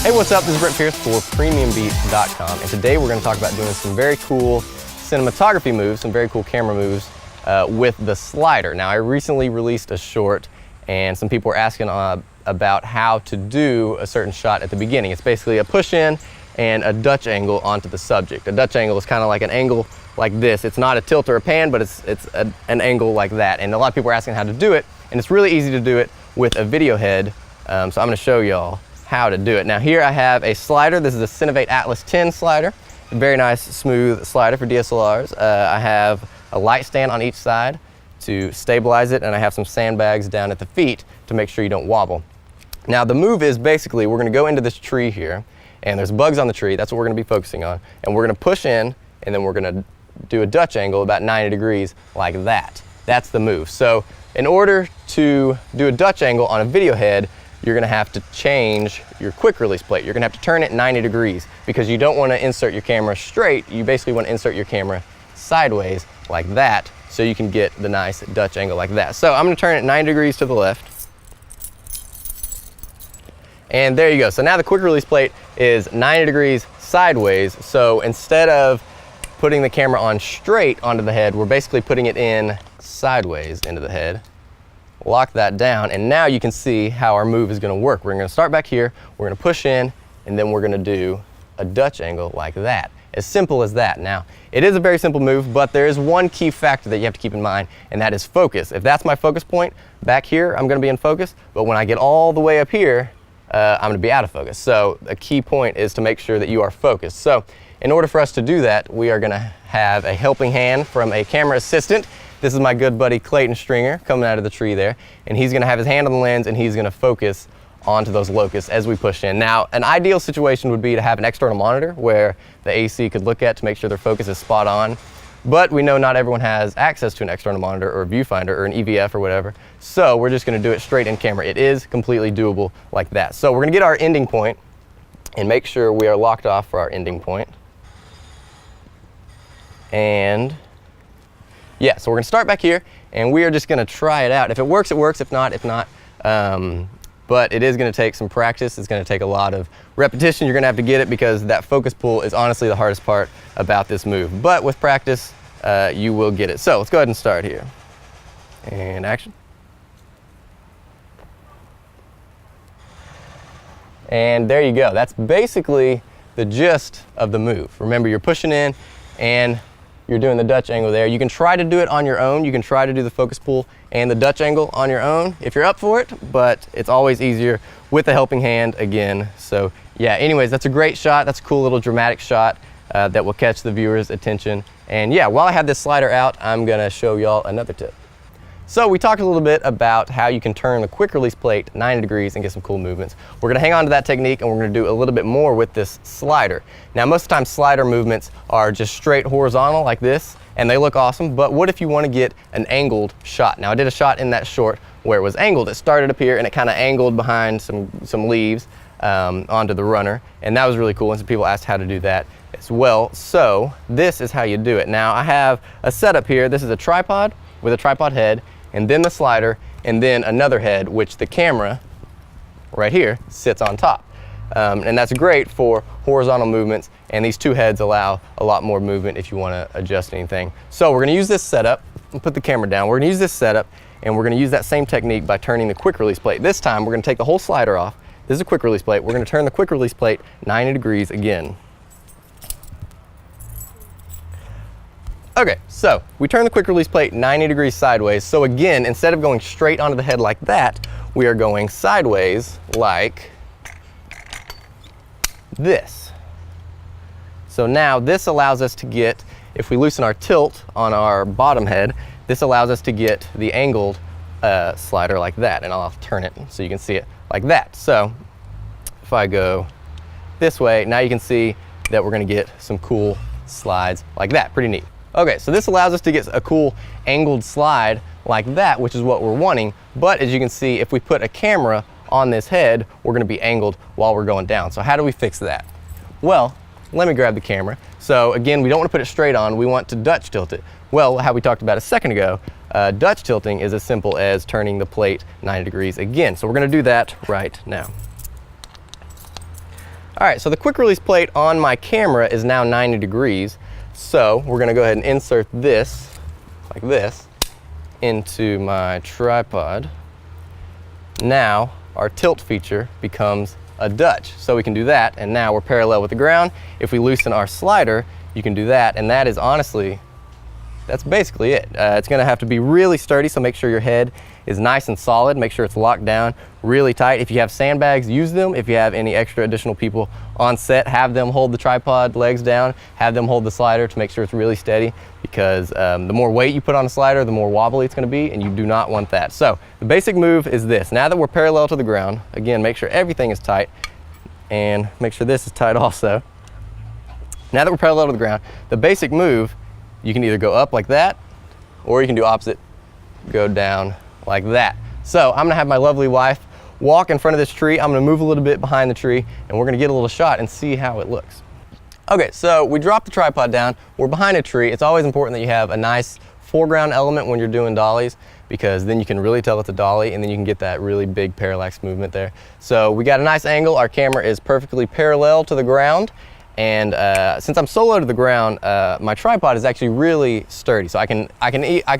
Hey, what's up? This is Brent Pierce for PremiumBeat.com, and today we're going to talk about doing some very cool cinematography moves, some very cool camera moves with the slider. Now, I recently released a short, and some people were asking about how to do a certain shot at the beginning. It's basically a push-in and a Dutch angle onto the subject. A Dutch angle is kind of like an angle like this. It's not a tilt or a pan, but it's an angle like that. And a lot of people are asking how to do it, and it's really easy to do it with a video head. So I'm going to show y'all how to do it. Now here I have a slider. This is a Cinematography Atlas 10 slider. A very nice smooth slider for DSLRs. I have a light stand on each side to stabilize it, and I have some sandbags down at the feet to make sure you don't wobble. Now the move is basically we're going to go into this tree here, and there's bugs on the tree. That's what we're going to be focusing on. And we're going to push in, and then we're going to do a Dutch angle about 90 degrees like that. That's the move. So in order to do a Dutch angle on a video head, you're going to have to change your quick release plate. You're going to have to turn it 90 degrees because you don't want to insert your camera straight. You basically want to insert your camera sideways like that so you can get the nice Dutch angle like that. So I'm going to turn it 90 degrees to the left. And there you go. So now the quick release plate is 90 degrees sideways. So instead of putting the camera on straight onto the head, we're basically putting it in sideways into the head. Lock that down, and now you can see how our move is going to work. We're going to start back here, we're going to push in, and then we're going to do a Dutch angle like that. As simple as that. Now, it is a very simple move, but there is one key factor that you have to keep in mind, and that is focus. If that's my focus point, back here, I'm going to be in focus, but when I get all the way up here, I'm going to be out of focus. So a key point is to make sure that you are focused. So in order for us to do that, we are going to have a helping hand from a camera assistant. This is my good buddy Clayton Stringer coming out of the tree there, and he's going to have his hand on the lens and he's going to focus onto those locusts as we push in. Now, an ideal situation would be to have an external monitor where the AC could look at to make sure their focus is spot on, but we know not everyone has access to an external monitor or a viewfinder or an EVF or whatever, so we're just going to do it straight in camera. It is completely doable like that. So we're going to get our ending point and make sure we are locked off for our ending point. And yeah, so we're going to start back here, and we are just going to try it out. If it works, it works. If not, if not. But it is going to take some practice. It's going to take a lot of repetition. You're going to have to get it because that focus pull is honestly the hardest part about this move. But with practice, you will get it. So let's go ahead and start here. And action. And there you go. That's basically the gist of the move. Remember, you're pushing in and you're doing the Dutch angle there. You can try to do it on your own. You can try to do the focus pull and the Dutch angle on your own if you're up for it, but it's always easier with a helping hand again. So yeah, anyways, that's a great shot. That's a cool little dramatic shot that will catch the viewer's attention. And yeah, while I have this slider out, I'm gonna show y'all another tip. So we talked a little bit about how you can turn the quick release plate 90 degrees and get some cool movements. We're going to hang on to that technique, and we're going to do a little bit more with this slider. Now most of the time slider movements are just straight horizontal like this, and they look awesome, but what if you want to get an angled shot? Now I did a shot in that short where it was angled. It started up here and it kind of angled behind some leaves onto the runner, and that was really cool, and some people asked how to do that as well. So this is how you do it. Now I have a setup here. This is a tripod with a tripod head, and then the slider, and then another head, which the camera right here sits on top. And that's great for horizontal movements, and these two heads allow a lot more movement if you want to adjust anything. So we're going to use this setup and put the camera down. We're going to use this setup, and we're going to use that same technique by turning the quick release plate. This time we're going to take the whole slider off. This is a quick release plate. We're going to turn the quick release plate 90 degrees again. Okay, so we turn the quick release plate 90 degrees sideways. So again, instead of going straight onto the head like that, we are going sideways like this. So now this allows us to get, if we loosen our tilt on our bottom head, this allows us to get the angled slider like that. And I'll turn it so you can see it like that. So if I go this way, now you can see that we're going to get some cool slides like that. Pretty neat. Okay, so this allows us to get a cool angled slide like that, which is what we're wanting. But as you can see, if we put a camera on this head, we're going to be angled while we're going down. So how do we fix that? Well, let me grab the camera. So again, we don't want to put it straight on. We want to Dutch tilt it. Well, how we talked about a second ago, Dutch tilting is as simple as turning the plate 90 degrees again. So we're going to do that right now. All right, so the quick release plate on my camera is now 90 degrees. So we're gonna go ahead and insert this, like this, into my tripod. Now our tilt feature becomes a Dutch. So we can do that, and now we're parallel with the ground. If we loosen our slider, you can do that, and that is honestly, that's basically it. It's gonna have to be really sturdy, so make sure your head is nice and solid. Make sure it's locked down really tight. If you have sandbags, use them. If you have any extra additional people on set, have them hold the tripod legs down, have them hold the slider to make sure it's really steady, because the more weight you put on a slider, the more wobbly it's gonna be, and you do not want that. So the basic move is this. Now that we're parallel to the ground, again, make sure everything is tight, and make sure this is tight also. Now that we're parallel to the ground, the basic move, you can either go up like that, or you can do opposite, go down like that. So I'm gonna have my lovely wife walk in front of this tree. I'm gonna move a little bit behind the tree, and we're gonna get a little shot and see how it looks. Okay, so we dropped the tripod down. We're behind a tree. It's always important that you have a nice foreground element when you're doing dollies, because then you can really tell it's a dolly, and then you can get that really big parallax movement there. So we got a nice angle. Our camera is perfectly parallel to the ground. And since I'm so low to the ground, my tripod is actually really sturdy. So I can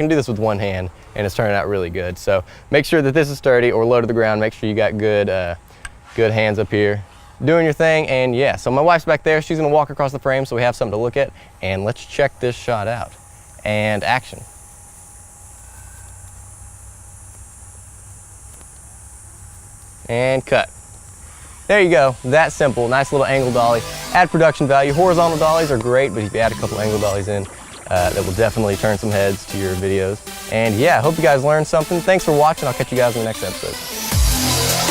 do this with one hand, and it's turning out really good. So make sure that this is sturdy or low to the ground. Make sure you got good hands up here, doing your thing. And yeah, so my wife's back there. She's gonna walk across the frame so we have something to look at. And let's check this shot out. And action. And cut. There you go, that simple, nice little angle dolly. Add production value. Horizontal dollies are great, but if you add a couple angle dollies in, that will definitely turn some heads to your videos. And yeah, I hope you guys learned something. Thanks for watching. I'll catch you guys in the next episode.